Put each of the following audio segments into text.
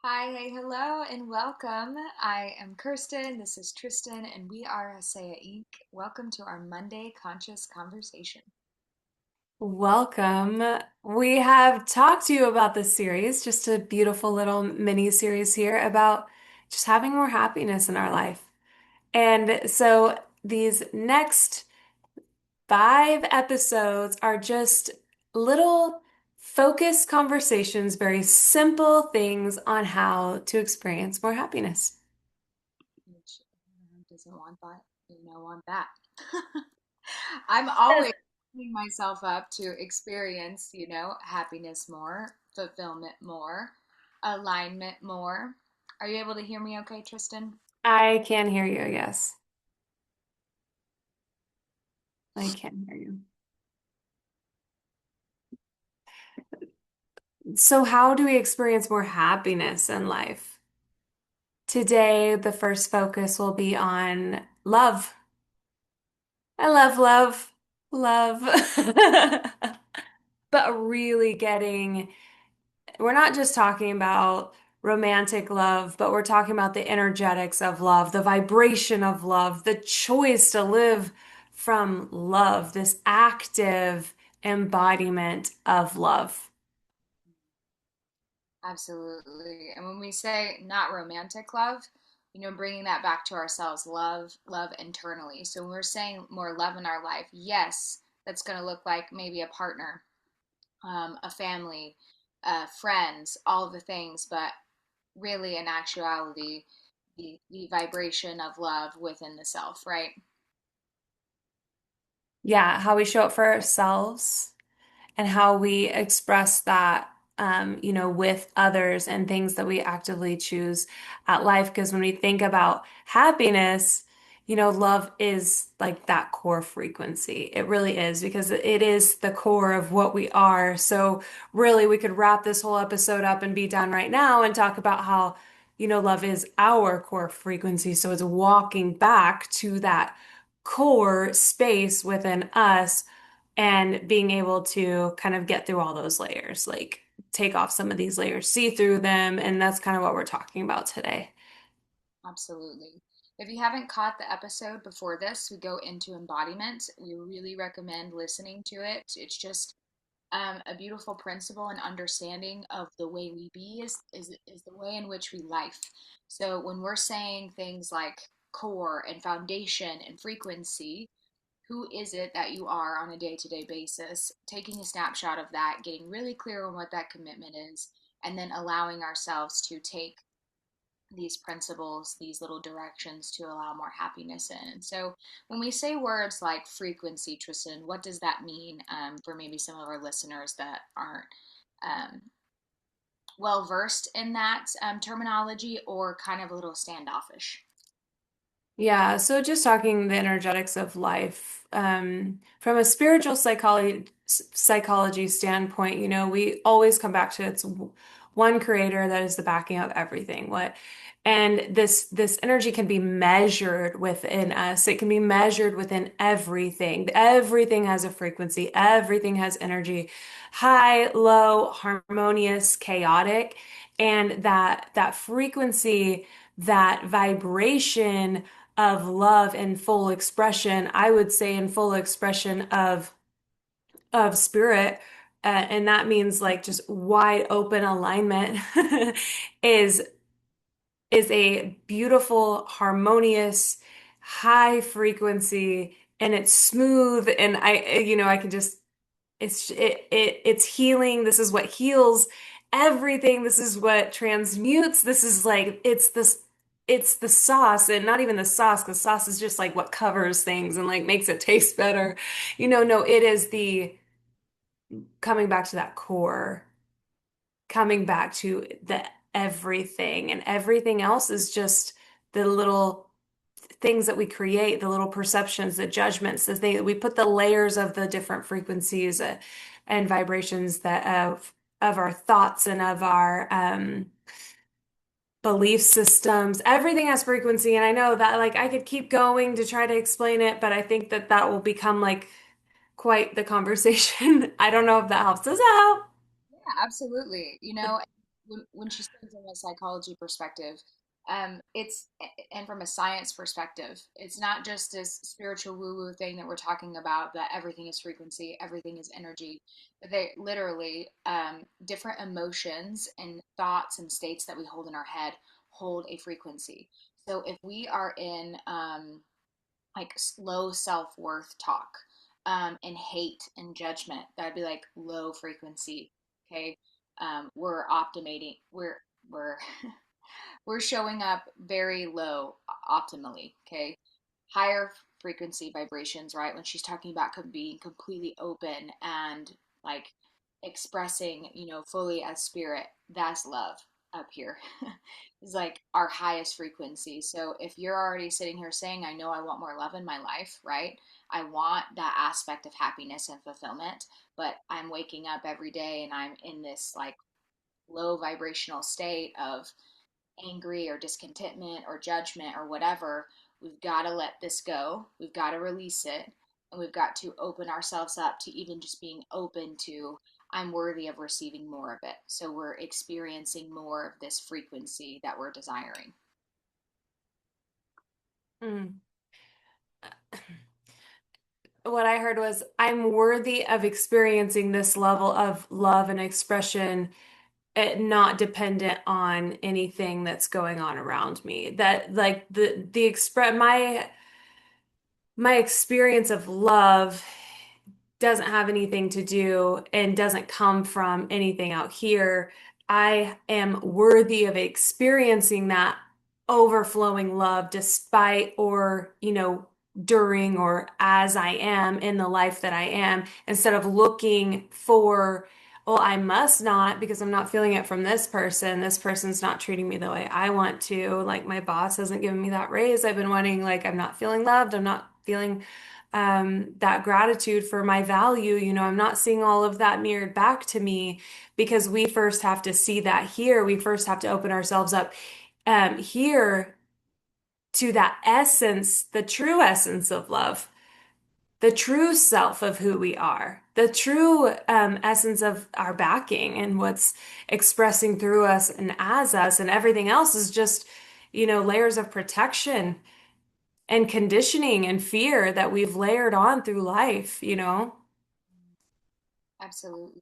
Hi, hey, hello, and welcome. I am Kirsten, this is Tristan, and we are Haseya Inc. Welcome to our Monday Conscious Conversation. Welcome. We have talked to you about this series, just a beautiful little mini series here about just having more happiness in our life. And so these next 5 episodes are just little focused conversations, very simple things on how to experience more happiness. Which doesn't want that? Want that. I'm always opening myself up to experience, happiness more, fulfillment more, alignment more. Are you able to hear me okay, Tristan? I can hear you, yes. I can hear you. So how do we experience more happiness in life? Today, the first focus will be on love. I love love, love. But really we're not just talking about romantic love, but we're talking about the energetics of love, the vibration of love, the choice to live from love, this active embodiment of love. Absolutely. And when we say not romantic love, bringing that back to ourselves, love internally. So when we're saying more love in our life, yes, that's going to look like maybe a partner, a family, friends, all of the things, but really in actuality, the vibration of love within the self, right? Yeah, how we show up for ourselves and how we express that, with others and things that we actively choose at life. Because when we think about happiness, love is like that core frequency. It really is because it is the core of what we are. So really, we could wrap this whole episode up and be done right now and talk about how, love is our core frequency. So it's walking back to that core space within us and being able to kind of get through all those layers, like take off some of these layers, see through them. And that's kind of what we're talking about today. Absolutely. If you haven't caught the episode before this, we go into embodiment. We really recommend listening to it. It's just a beautiful principle and understanding of the way we be is the way in which we life. So when we're saying things like core and foundation and frequency, who is it that you are on a day-to-day basis? Taking a snapshot of that, getting really clear on what that commitment is, and then allowing ourselves to take these principles, these little directions to allow more happiness in. So, when we say words like frequency, Tristan, what does that mean for maybe some of our listeners that aren't um, well versed in that terminology or kind of a little standoffish? Yeah, so just talking the energetics of life, from a spiritual psychology standpoint, we always come back to it's one creator that is the backing of everything. And this energy can be measured within us. It can be measured within everything. Everything has a frequency, everything has energy, high, low, harmonious, chaotic, and that frequency, that vibration of love in full expression, I would say in full expression of spirit, and that means like just wide open alignment is is a beautiful, harmonious, high frequency, and it's smooth, and I can just it's healing. This is what heals everything. This is what transmutes. This is like it's the sauce, and not even the sauce, because sauce is just like what covers things and like makes it taste better. No, it is the coming back to that core, coming back to the everything, and everything else is just the little things that we create, the little perceptions, the judgments, the thing we put the layers of the different frequencies and vibrations that of our thoughts and of our belief systems. Everything has frequency, and I know that like I could keep going to try to explain it, but I think that that will become like quite the conversation. I don't know if that helps us out. Yeah, absolutely. when she says from a psychology perspective, it's and from a science perspective, it's not just this spiritual woo-woo thing that we're talking about that everything is frequency, everything is energy. But they literally different emotions and thoughts and states that we hold in our head hold a frequency. So if we are in like low self-worth talk and hate and judgment, that'd be like low frequency. Okay. We're optimating, we're we're showing up very low optimally. Okay. Higher frequency vibrations, right? When she's talking about being completely open and like expressing, fully as spirit, that's love up here. Is like our highest frequency. So if you're already sitting here saying, I know I want more love in my life, right? I want that aspect of happiness and fulfillment, but I'm waking up every day and I'm in this like low vibrational state of angry or discontentment or judgment or whatever. We've got to let this go. We've got to release it. And we've got to open ourselves up to even just being open to, I'm worthy of receiving more of it. So we're experiencing more of this frequency that we're desiring. Mm. What I heard was, I'm worthy of experiencing this level of love and expression, not dependent on anything that's going on around me. That like the express my experience of love doesn't have anything to do and doesn't come from anything out here. I am worthy of experiencing that overflowing love despite or, during or as I am in the life that I am, instead of looking for, well, I must not because I'm not feeling it from this person. This person's not treating me the way I want to. Like my boss hasn't given me that raise I've been wanting. Like I'm not feeling loved. I'm not feeling that gratitude for my value. I'm not seeing all of that mirrored back to me because we first have to see that here. We first have to open ourselves up here to that essence, the true essence of love, the true self of who we are, the true essence of our backing and what's expressing through us and as us, and everything else is just, layers of protection and conditioning and fear that we've layered on through life. Absolutely.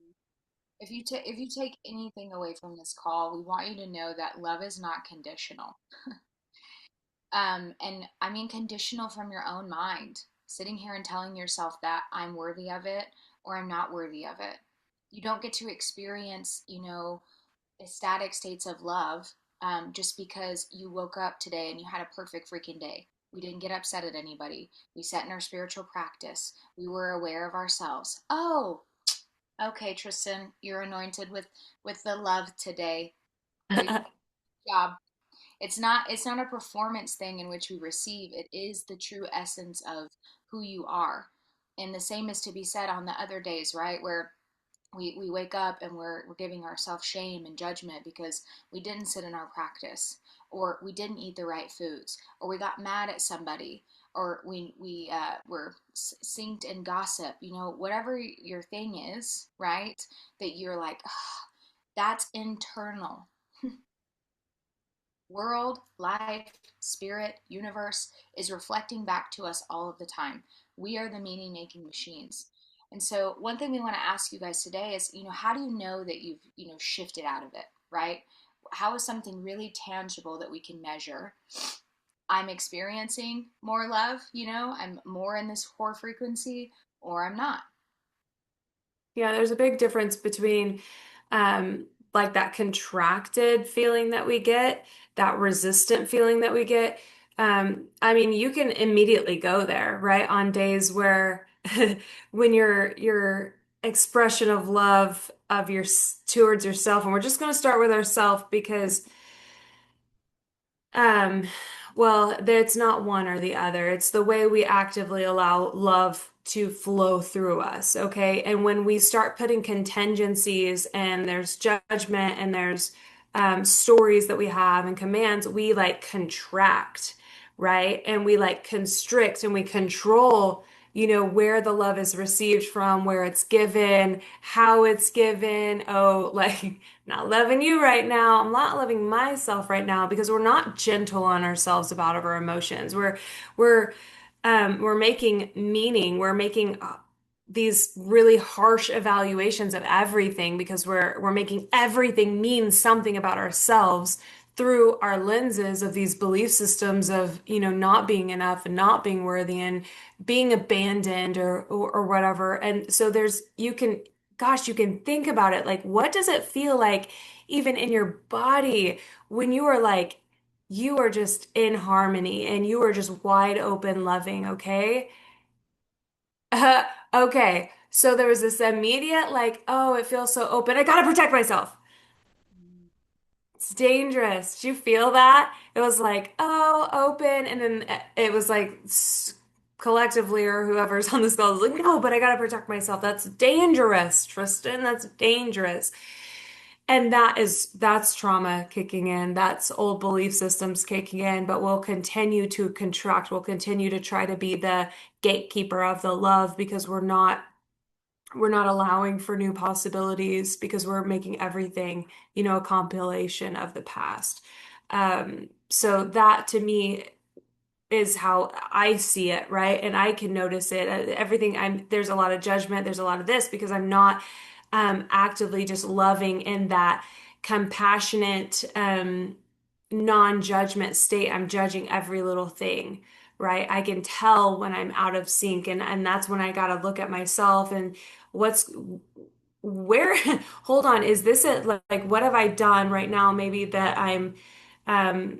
If you take anything away from this call, we want you to know that love is not conditional. And I mean conditional from your own mind, sitting here and telling yourself that I'm worthy of it or I'm not worthy of it. You don't get to experience, ecstatic states of love just because you woke up today and you had a perfect freaking day. We didn't get upset at anybody. We sat in our spiritual practice. We were aware of ourselves. Oh, okay, Tristan, you're anointed with the love today. Great job. It's not a performance thing in which we receive. It is the true essence of who you are. And the same is to be said on the other days, right? Where we wake up and we're giving ourselves shame and judgment because we didn't sit in our practice, or we didn't eat the right foods, or we got mad at somebody, or we were synced in gossip, whatever your thing is, right? That you're like, oh, that's internal. World, life, spirit, universe is reflecting back to us all of the time. We are the meaning making machines. And so, one thing we want to ask you guys today is, how do you know that you've, shifted out of it, right? How is something really tangible that we can measure? I'm experiencing more love, I'm more in this core frequency, or I'm not. Yeah, there's a big difference between like that contracted feeling that we get, that resistant feeling that we get. I mean, you can immediately go there, right? On days where when your expression of love of your towards yourself, and we're just going to start with ourself because um, well, it's not one or the other. It's the way we actively allow love to flow through us, okay? And when we start putting contingencies and there's judgment and there's stories that we have and commands, we like contract, right? And we like constrict and we control where the love is received from, where it's given, how it's given. Oh, like, not loving you right now. I'm not loving myself right now because we're not gentle on ourselves about our emotions. We're we're making meaning. We're making these really harsh evaluations of everything because we're making everything mean something about ourselves through our lenses of these belief systems of, not being enough and not being worthy and being abandoned or whatever. And so you can think about it. Like, what does it feel like even in your body when you are just in harmony and you are just wide open loving, okay? Okay. So there was this immediate, like, oh, it feels so open. I gotta protect myself. Mm. It's dangerous. Did you feel that? It was like, oh, open. And then it was like collectively or whoever's on this call was like, no, but I gotta protect myself. That's dangerous, Tristan. That's dangerous. And that's trauma kicking in. That's old belief systems kicking in, but we'll continue to contract. We'll continue to try to be the gatekeeper of the love because we're not allowing for new possibilities because we're making everything, a compilation of the past. So that to me is how I see it, right? And I can notice it. Everything there's a lot of judgment, there's a lot of this because I'm not actively just loving in that compassionate, non-judgment state. I'm judging every little thing, right? I can tell when I'm out of sync, and that's when I gotta look at myself and what's where, hold on, is this it? Like, what have I done right now? Maybe that I'm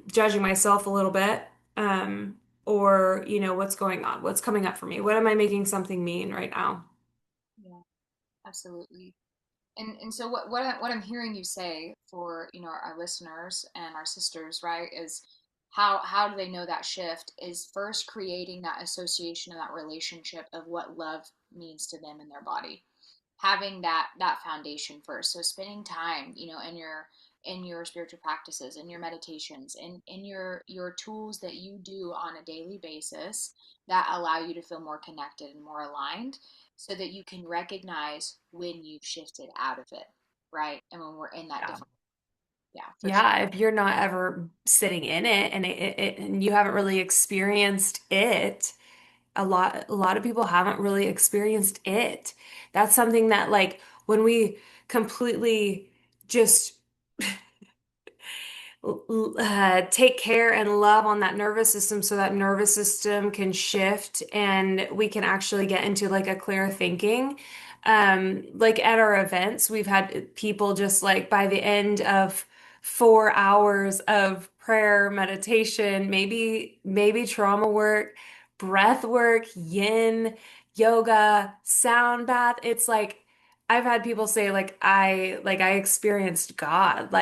judging myself a little bit. Um, or, what's going on? What's coming up for me? What am I making something mean right now? Yeah, absolutely. And so what I'm hearing you say for, our listeners and our sisters, right, is how do they know that shift is first creating that association and that relationship of what love means to them in their body, having that foundation first. So spending time, in your spiritual practices, in your meditations, in your tools that you do on a daily basis that allow you to feel more connected and more aligned so that you can recognize when you've shifted out of it, right? And when we're in that Yeah. different, yeah, for sure. Yeah, if you're not ever sitting in it and and you haven't really experienced it, a lot of people haven't really experienced it. That's something that like when we completely just take care and love on that nervous system so that nervous system can shift and we can actually get into like a clear thinking. Like at our events, we've had people just like by the end of 4 hours of prayer, meditation, maybe trauma work, breath work, yin, yoga, sound bath. It's like I've had people say like I experienced God.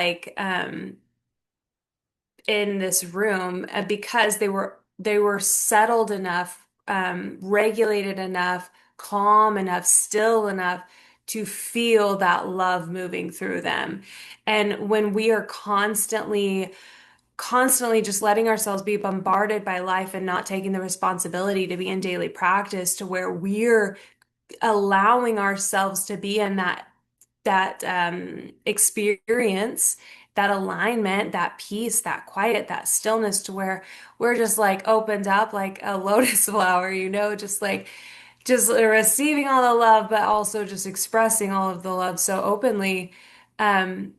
In this room because they were settled enough, regulated enough, calm enough, still enough to feel that love moving through them. And when we are constantly just letting ourselves be bombarded by life and not taking the responsibility to be in daily practice to where we're allowing ourselves to be in that experience, that alignment, that peace, that quiet, that stillness to where we're just like opened up like a lotus flower, just receiving all the love, but also just expressing all of the love so openly. Um,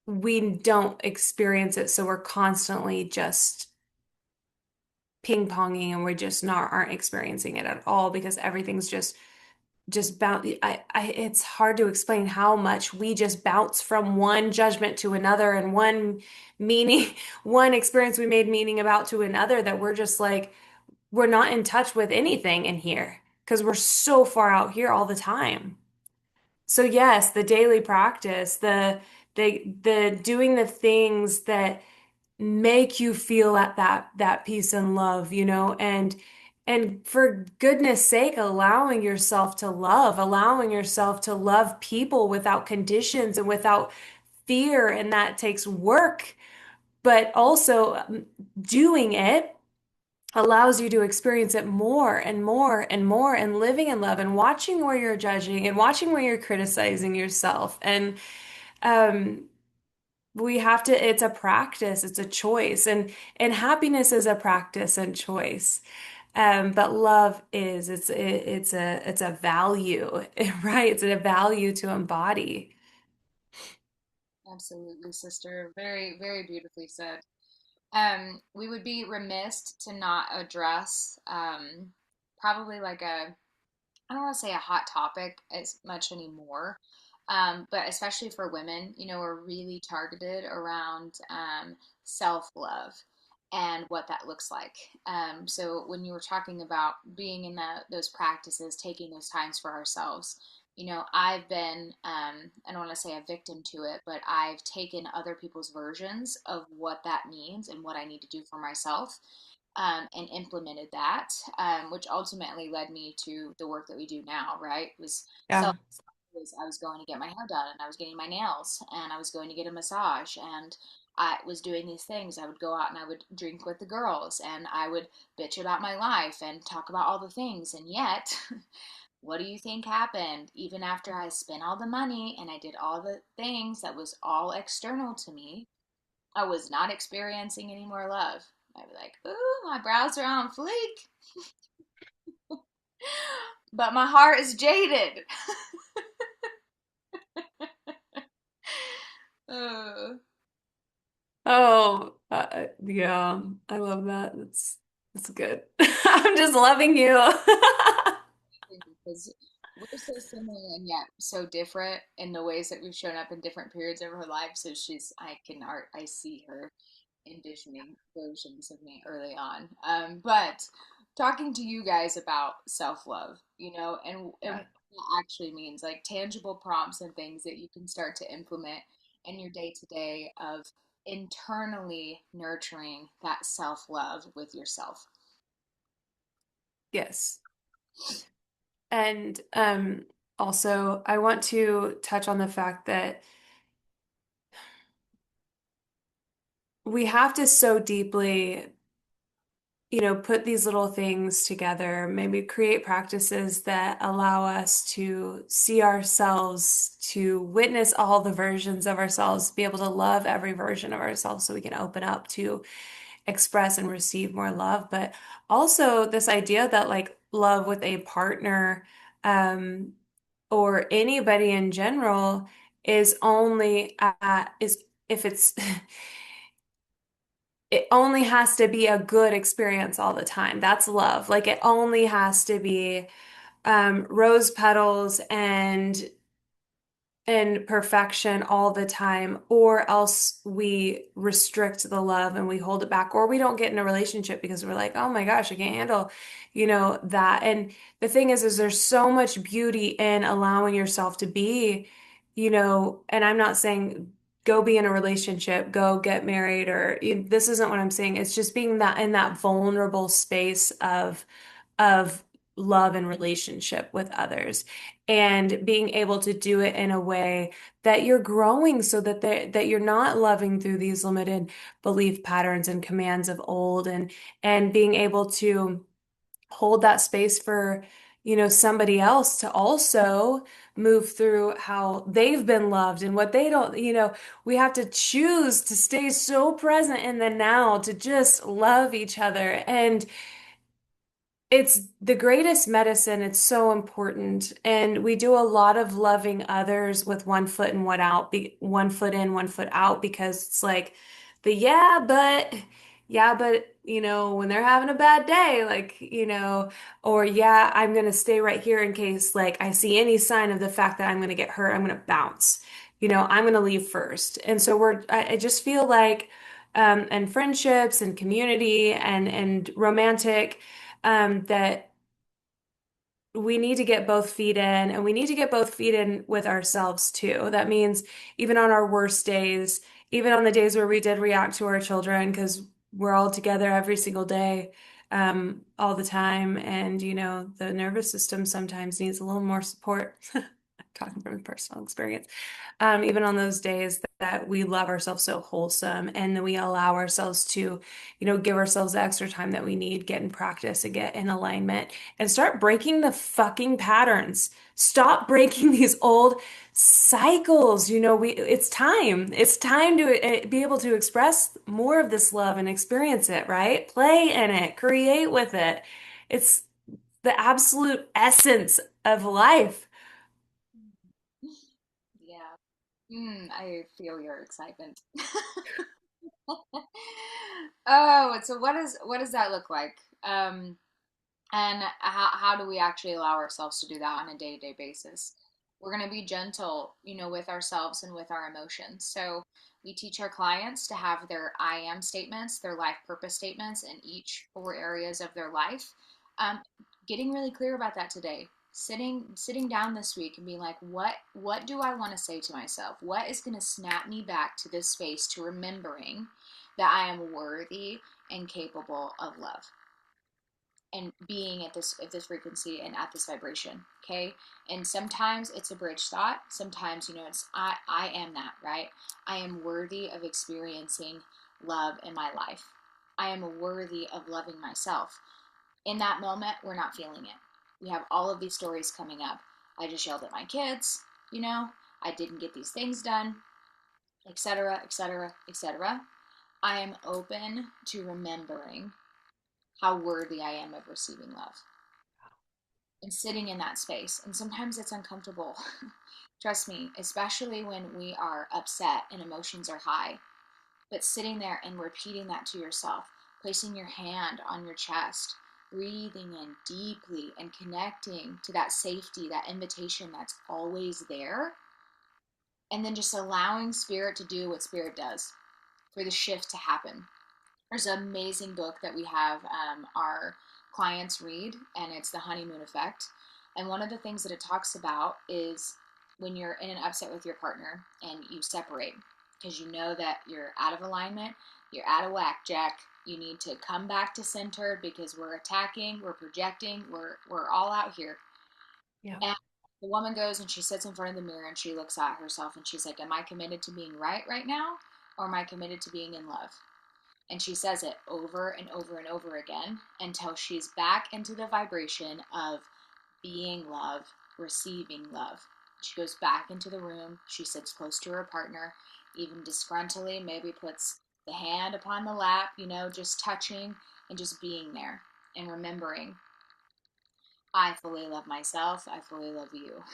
we don't experience it, so we're constantly just ping-ponging and we're just not aren't experiencing it at all because everything's just bounce. It's hard to explain how much we just bounce from one judgment to another and one meaning, one experience we made meaning about to another that we're just like, we're not in touch with anything in here because we're so far out here all the time. So yes, the daily practice, the doing the things that make you feel at that peace and love, and for goodness sake, allowing yourself to love people without conditions and without fear, and that takes work, but also doing it allows you to experience it more and more and more and living in love and watching where you're judging and watching where you're criticizing yourself. And um we have to, it's a practice, it's a choice, and happiness is a practice and choice. But love is it's a value, right? It's a value to embody. Absolutely, sister. Very, very beautifully said. We would be remiss to not address probably like a, I don't want to say a hot topic as much anymore, but especially for women, we're really targeted around self-love and what that looks like. So when you were talking about being in those practices, taking those times for ourselves, I've been, I don't want to say a victim to it, but I've taken other people's versions of what that means and what I need to do for myself, and implemented that, which ultimately led me to the work that we do now, right? It was self Yeah. was I was going to get my hair done, and I was getting my nails, and I was going to get a massage, and I was doing these things. I would go out and I would drink with the girls, and I would bitch about my life and talk about all the things. And yet, what do you think happened? Even after I spent all the money and I did all the things that was all external to me, I was not experiencing any more love. I'd be like, ooh, my brows are on fleek, but my heart is jaded. uh, Oh, yeah, I love that. That's good. I'm just loving you. because we're so similar and yet so different in the ways that we've shown up in different periods of her life. So I see her envisioning versions of me early on. But talking to you guys about self love, and what Yeah. that actually means, like tangible prompts and things that you can start to implement in your day to day of internally nurturing that self love with yourself. Yes. And also, I want to touch on the fact that we have to so deeply, put these little things together, maybe create practices that allow us to see ourselves, to witness all the versions of ourselves, be able to love every version of ourselves so we can open up to express and receive more love. But also this idea that like love with a partner, um, or anybody in general is only is if it's it only has to be a good experience all the time. That's love. Like it only has to be rose petals and perfection all the time, or else we restrict the love and we hold it back, or we don't get in a relationship because we're like, oh my gosh, I can't handle, that. And the thing is there's so much beauty in allowing yourself to be, and I'm not saying go be in a relationship, go get married, or this isn't what I'm saying. It's just being that in that vulnerable space of love and relationship with others and being able to do it in a way that you're growing so that you're not loving through these limited belief patterns and commands of old and being able to hold that space for somebody else to also move through how they've been loved and what they don't, we have to choose to stay so present in the now to just love each other. And it's the greatest medicine. It's so important. And we do a lot of loving others with one foot in, one foot in, one foot out, because it's like the yeah, but, when they're having a bad day, like, or yeah, I'm going to stay right here in case like I see any sign of the fact that I'm going to get hurt, I'm going to bounce, I'm going to leave first. And so I just feel like, and friendships and community and romantic, that we need to get both feet in and we need to get both feet in with ourselves too. That means even on our worst days, even on the days where we did react to our children, because we're all together every single day, all the time. And, the nervous system sometimes needs a little more support. Talking from personal experience. Even on those days that we love ourselves so wholesome and then we allow ourselves to, give ourselves the extra time that we need, get in practice and get in alignment and start breaking the fucking patterns. Stop breaking these old cycles. It's time. It's time to be able to express more of this love and experience it, right? Play in it, create with it. It's the absolute essence of life. Yeah. I feel your excitement. Oh, so what does that look like? And how do we actually allow ourselves to do that on a day-to-day basis? We're going to be gentle, with ourselves and with our emotions. So we teach our clients to have their I am statements, their life purpose statements in each 4 areas of their life. Um, Getting really clear about that today. Sitting down this week and being like, what do I want to say to myself? What is going to snap me back to this space to remembering that I am worthy and capable of love and being at this frequency and at this vibration. Okay. And sometimes it's a bridge thought. Sometimes, it's I am that, right? I am worthy of experiencing love in my life. I am worthy of loving myself. In that moment, we're not feeling it. We have all of these stories coming up. I just yelled at my kids, I didn't get these things done, etc., etc., etc. I am open to remembering how worthy I am of receiving love and sitting in that space. And sometimes it's uncomfortable. Trust me, especially when we are upset and emotions are high. But sitting there and repeating that to yourself, placing your hand on your chest, breathing in deeply and connecting to that safety, that invitation that's always there. And then just allowing spirit to do what spirit does for the shift to happen. There's an amazing book that we have our clients read, and it's The Honeymoon Effect. And one of the things that it talks about is when you're in an upset with your partner and you separate because you know that you're out of alignment, you're out of whack, Jack. You need to come back to center because we're attacking, we're projecting, we're all out here. Yeah. And the woman goes and she sits in front of the mirror and she looks at herself and she's like, "Am I committed to being right now, or am I committed to being in love?" And she says it over and over and over again until she's back into the vibration of being love, receiving love. She goes back into the room. She sits close to her partner, even disgruntledly, maybe puts the hand upon the lap, just touching and just being there and remembering, I fully love myself. I fully love you.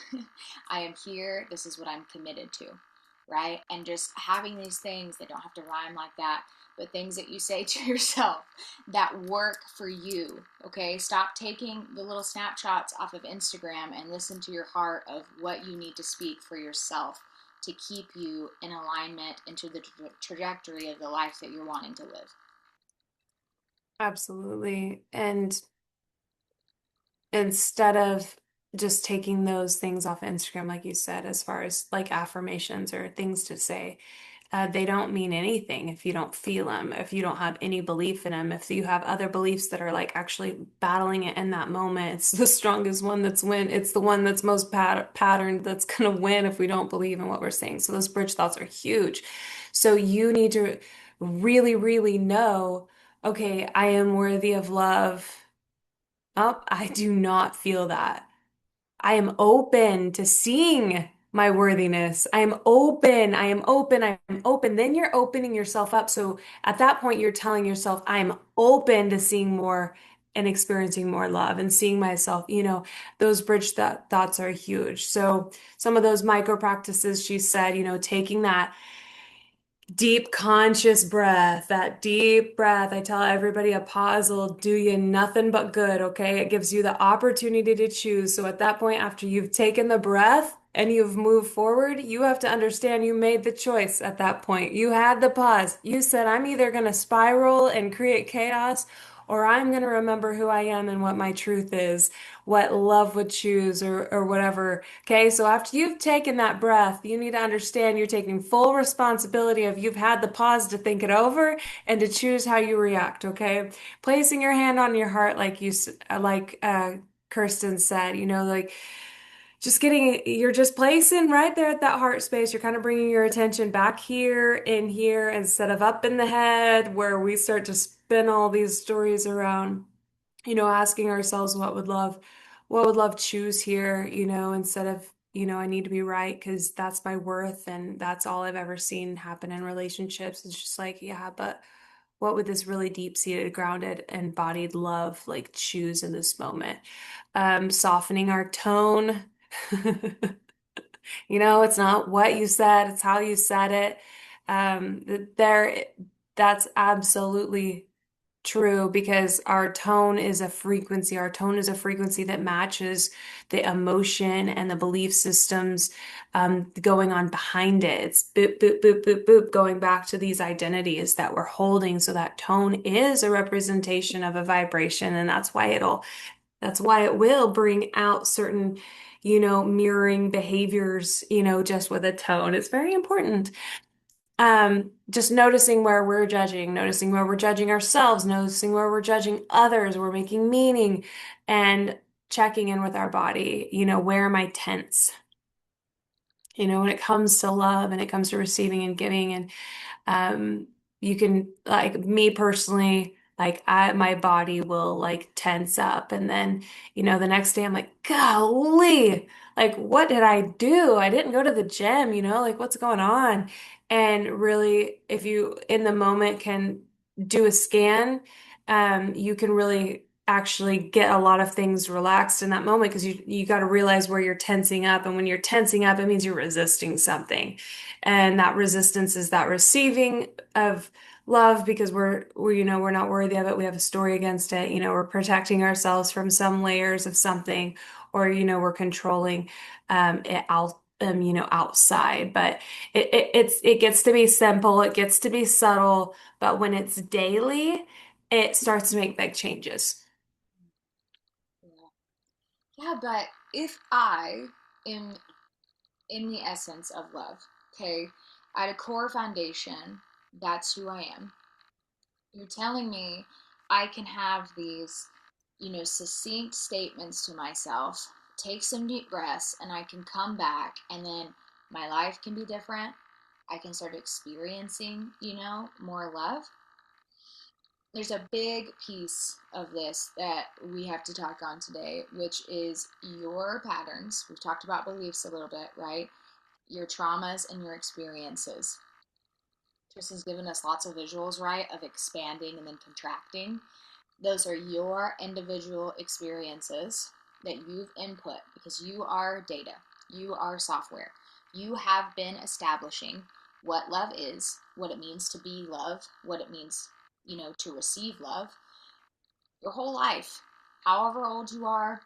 I am here. This is what I'm committed to. Right. And just having these things, they don't have to rhyme like that, but things that you say to yourself that work for you. Okay. Stop taking the little snapshots off of Instagram and listen to your heart of what you need to speak for yourself to keep you in alignment into the trajectory of the life that you're wanting to live. Absolutely. And instead of just taking those things off Instagram, like you said, as far as like affirmations or things to say, they don't mean anything if you don't feel them, if you don't have any belief in them, if you have other beliefs that are like actually battling it in that moment. It's the strongest one that's win. It's the one that's most patterned that's going to win if we don't believe in what we're saying. So those bridge thoughts are huge. So you need to really, really know, okay, I am worthy of love. Oh, I do not feel that. I am open to seeing my worthiness. I am open. I am open. I am open. Then you're opening yourself up. So at that point, you're telling yourself, I am open to seeing more and experiencing more love and seeing myself. Those bridge thoughts are huge. So some of those micro practices she said, taking that deep conscious breath, that deep breath. I tell everybody a pause will do you nothing but good, okay? It gives you the opportunity to choose. So at that point, after you've taken the breath and you've moved forward, you have to understand you made the choice at that point. You had the pause. You said, I'm either going to spiral and create chaos, or I'm going to remember who I am and what my truth is, what love would choose, or whatever. Okay, so after you've taken that breath, you need to understand you're taking full responsibility of you've had the pause to think it over and to choose how you react. Okay, placing your hand on your heart, like Kirsten said, like just getting, you're just placing right there at that heart space. You're kind of bringing your attention back here in here instead of up in the head where we start to spin all these stories around, asking ourselves what would love choose here, instead of, I need to be right because that's my worth and that's all I've ever seen happen in relationships. It's just like, yeah, but what would this really deep-seated, grounded, embodied love like choose in this moment? Softening our tone. It's not what you said, it's how you said it. There, that's absolutely true because our tone is a frequency. Our tone is a frequency that matches the emotion and the belief systems going on behind it. It's boop, boop, boop, boop, boop, going back to these identities that we're holding. So that tone is a representation of a vibration, and that's why it will bring out certain, mirroring behaviors, just with a tone. It's very important. Just noticing where we're judging, noticing where we're judging ourselves, noticing where we're judging others, we're making meaning, and checking in with our body. Where am I tense? When it comes to love and it comes to receiving and giving, and um, you can, like me personally, like my body will like tense up, and then the next day I'm like, golly, like what did I do? I didn't go to the gym, like what's going on? And really, if you in the moment can do a scan, you can really actually get a lot of things relaxed in that moment because you got to realize where you're tensing up, and when you're tensing up, it means you're resisting something. And that resistance is that receiving of love because we're not worthy of it. We have a story against it. We're protecting ourselves from some layers of something, or we're controlling it out. Outside, but it gets to be simple, it gets to be subtle, but when it's daily, it starts to make big changes. Yeah. Yeah, but if I am in the essence of love, okay, at a core foundation, that's who I am. You're telling me I can have these, succinct statements to myself, take some deep breaths, and I can come back, and then my life can be different. I can start experiencing, more love. There's a big piece of this that we have to talk on today, which is your patterns. We've talked about beliefs a little bit, right? Your traumas and your experiences. Tristan's given us lots of visuals, right, of expanding and then contracting. Those are your individual experiences that you've input because you are data, you are software. You have been establishing what love is, what it means to be love, what it means, to receive love your whole life. However old you are,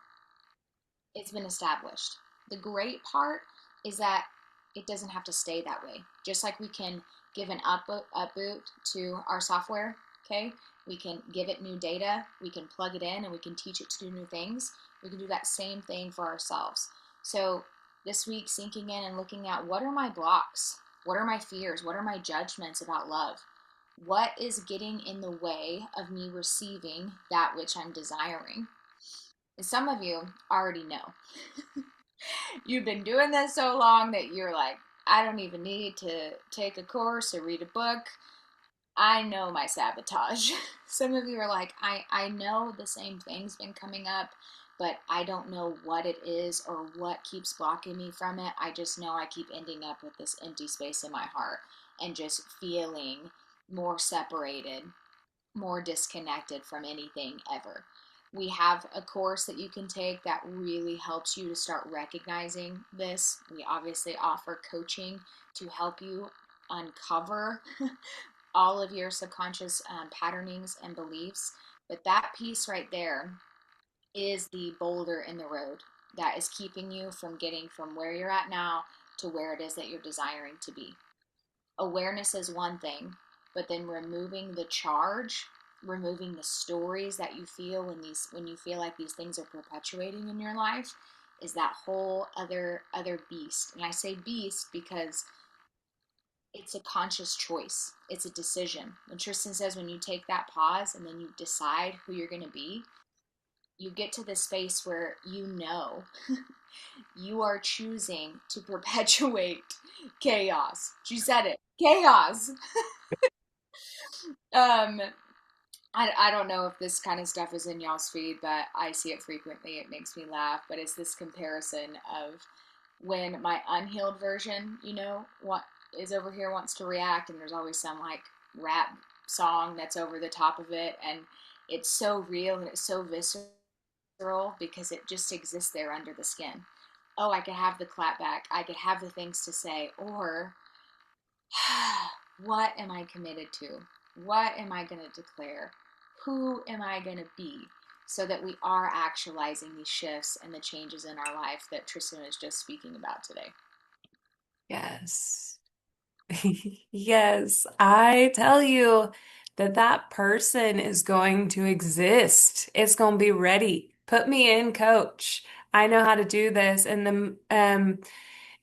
it's been established. The great part is that it doesn't have to stay that way. Just like we can give an upboot to our software, okay? We can give it new data, we can plug it in, and we can teach it to do new things. We can do that same thing for ourselves. So this week, sinking in and looking at what are my blocks? What are my fears? What are my judgments about love? What is getting in the way of me receiving that which I'm desiring? And some of you already know. You've been doing this so long that you're like, I don't even need to take a course or read a book. I know my sabotage. Some of you are like, I know the same thing's been coming up, but I don't know what it is or what keeps blocking me from it. I just know I keep ending up with this empty space in my heart and just feeling more separated, more disconnected from anything ever. We have a course that you can take that really helps you to start recognizing this. We obviously offer coaching to help you uncover all of your subconscious patternings and beliefs. But that piece right there is the boulder in the road that is keeping you from getting from where you're at now to where it is that you're desiring to be. Awareness is one thing, but then removing the charge, removing the stories that you feel when you feel like these things are perpetuating in your life is that whole other beast. And I say beast because it's a conscious choice. It's a decision. When Tristan says when you take that pause and then you decide who you're going to be, you get to this space where you know you are choosing to perpetuate chaos. She said it, chaos. Um, I don't know if this kind of stuff is in y'all's feed, but I see it frequently. It makes me laugh. But it's this comparison of when my unhealed version, what is over here wants to react, and there's always some like rap song that's over the top of it, and it's so real and it's so visceral because it just exists there under the skin. Oh, I could have the clap back. I could have the things to say, or what am I committed to? What am I going to declare? Who am I going to be? So that we are actualizing these shifts and the changes in our life that Tristan was just speaking about today. Yes. Yes, I tell you that that person is going to exist. It's going to be ready. Put me in, coach. I know how to do this. And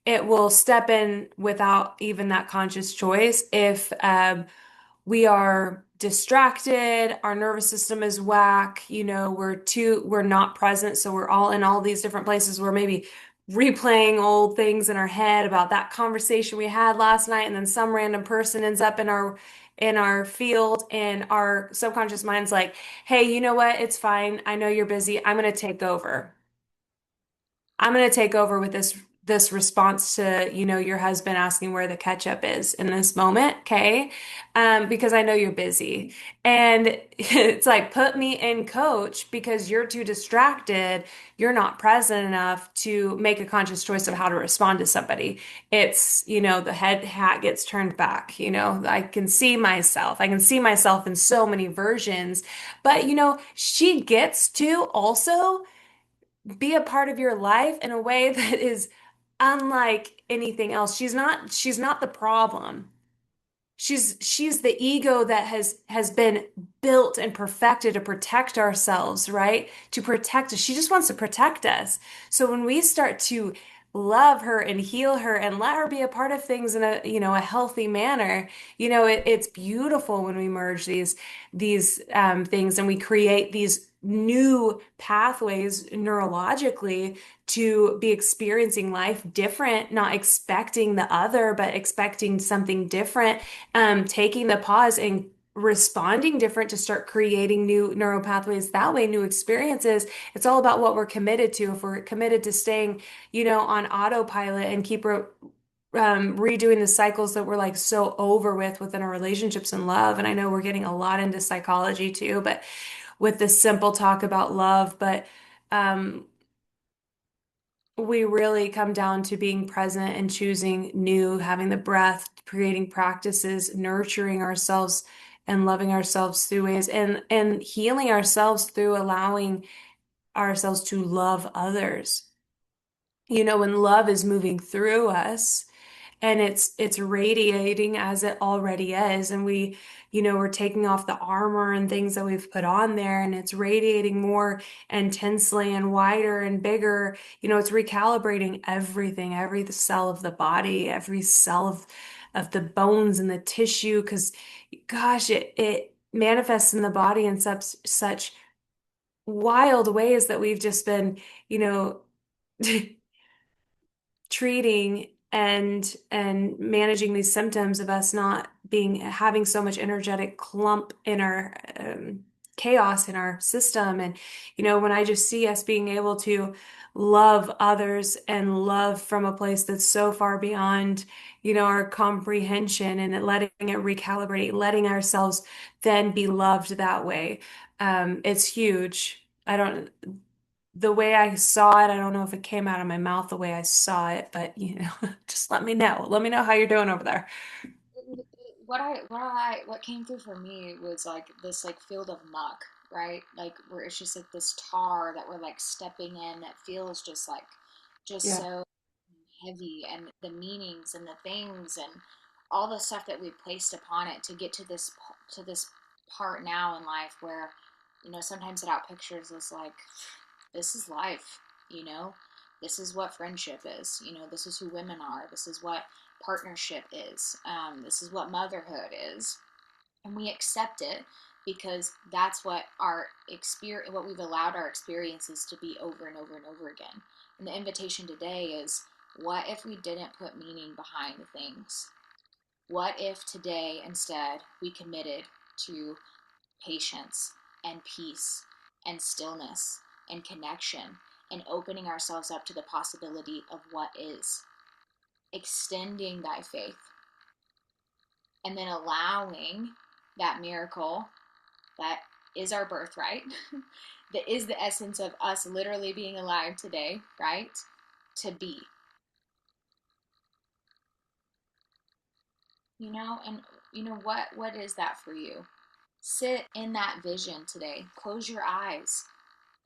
it will step in without even that conscious choice if we are distracted, our nervous system is whack, we're not present, so we're all in all these different places. We're maybe replaying old things in our head about that conversation we had last night, and then some random person ends up in our field, and our subconscious mind's like, hey, you know what? It's fine. I know you're busy. I'm going to take over with this response to, your husband asking where the ketchup is in this moment, okay? Because I know you're busy. And it's like, put me in, coach, because you're too distracted. You're not present enough to make a conscious choice of how to respond to somebody. It's, the head hat gets turned back. I can see myself. I can see myself in so many versions. But, she gets to also be a part of your life in a way that is unlike anything else. She's not the problem. She's the ego that has been built and perfected to protect ourselves, right? To protect us. She just wants to protect us. So when we start to love her and heal her and let her be a part of things in a healthy manner, it's beautiful when we merge these things, and we create these new pathways neurologically to be experiencing life different, not expecting the other, but expecting something different, taking the pause and responding different to start creating new neural pathways that way, new experiences. It's all about what we're committed to. If we're committed to staying, on autopilot and keep redoing the cycles that we're like so over within our relationships and love. And I know we're getting a lot into psychology too, but with this simple talk about love, but um, we really come down to being present and choosing new, having the breath, creating practices, nurturing ourselves and loving ourselves through ways, and healing ourselves through allowing ourselves to love others. When love is moving through us, and it's radiating as it already is, and we're taking off the armor and things that we've put on there, and it's radiating more intensely and wider and bigger. It's recalibrating everything, every cell of the body, every cell of the bones and the tissue, because gosh, it manifests in the body in such wild ways that we've just been you know treating and managing these symptoms of us not being having so much energetic clump in our chaos in our system. And when I just see us being able to love others and love from a place that's so far beyond our comprehension, and letting it recalibrate, letting ourselves then be loved that way, it's huge. I don't The way I saw it, I don't know if it came out of my mouth the way I saw it, but just let me know. Let me know how you're doing over there. What came through for me was like this like field of muck, right? Like where it's just like this tar that we're like stepping in that feels just Yeah. so heavy, and the meanings and the things and all the stuff that we placed upon it to get to this part now in life where sometimes it out pictures is like this is life, you know this is what friendship is, this is who women are, this is what partnership is, this is what motherhood is, and we accept it because that's what our experience, what we've allowed our experiences to be over and over and over again. And the invitation today is, what if we didn't put meaning behind things? What if today instead we committed to patience and peace and stillness and connection and opening ourselves up to the possibility of what is, extending thy faith, and then allowing that miracle that is our birthright, that is the essence of us literally being alive today, right? To be, and what is that for you? Sit in that vision today. Close your eyes.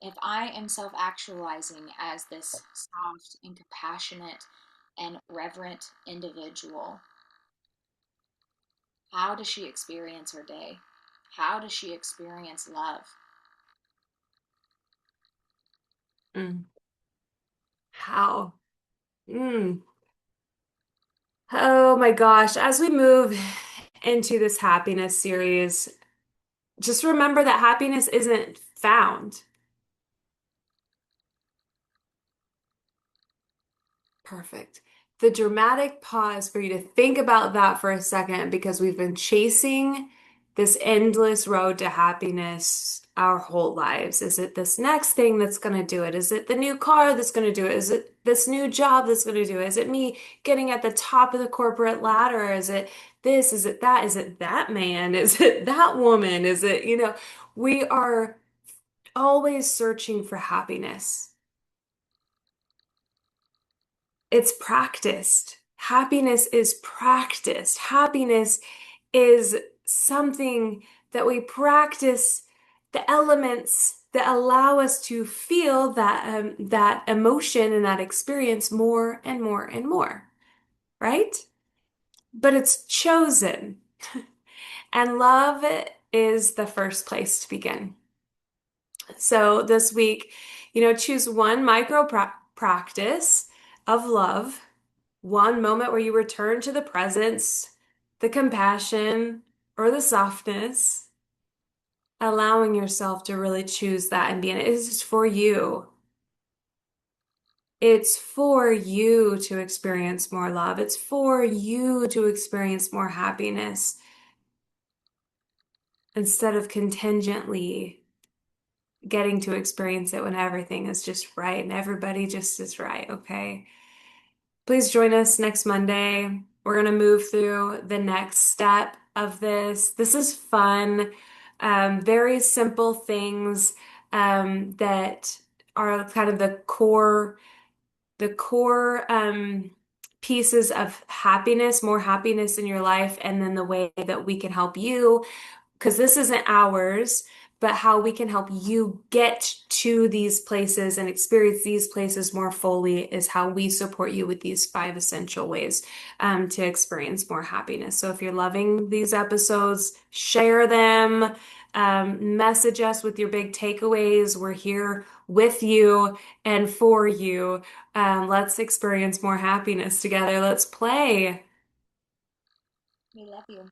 If I am self actualizing as this soft and compassionate and reverent individual, how does she experience her day? How does she experience love? Mm. How? Mm. Oh my gosh. As we move into this happiness series, just remember that happiness isn't found. Perfect. The dramatic pause for you to think about that for a second because we've been chasing this endless road to happiness our whole lives. Is it this next thing that's going to do it? Is it the new car that's going to do it? Is it this new job that's going to do it? Is it me getting at the top of the corporate ladder? Is it this? Is it that? Is it that man? Is it that woman? Is it, we are always searching for happiness. It's practiced. Happiness is practiced. Happiness is something that we practice the elements that allow us to feel that emotion and that experience more and more and more, right? But it's chosen. And love is the first place to begin. So this week, choose one micro practice of love, one moment where you return to the presence, the compassion, or the softness, allowing yourself to really choose that and be in it. It's for you. It's for you to experience more love. It's for you to experience more happiness instead of contingently getting to experience it when everything is just right and everybody just is right, okay? Please join us next Monday. We're going to move through the next step of this. This is fun, very simple things that are kind of the core pieces of happiness, more happiness in your life, and then the way that we can help you because this isn't ours, but how we can help you get to these places and experience these places more fully is how we support you with these 5 essential ways to experience more happiness. So if you're loving these episodes, share them, message us with your big takeaways. We're here with you and for you. Let's experience more happiness together. Let's play. We love you.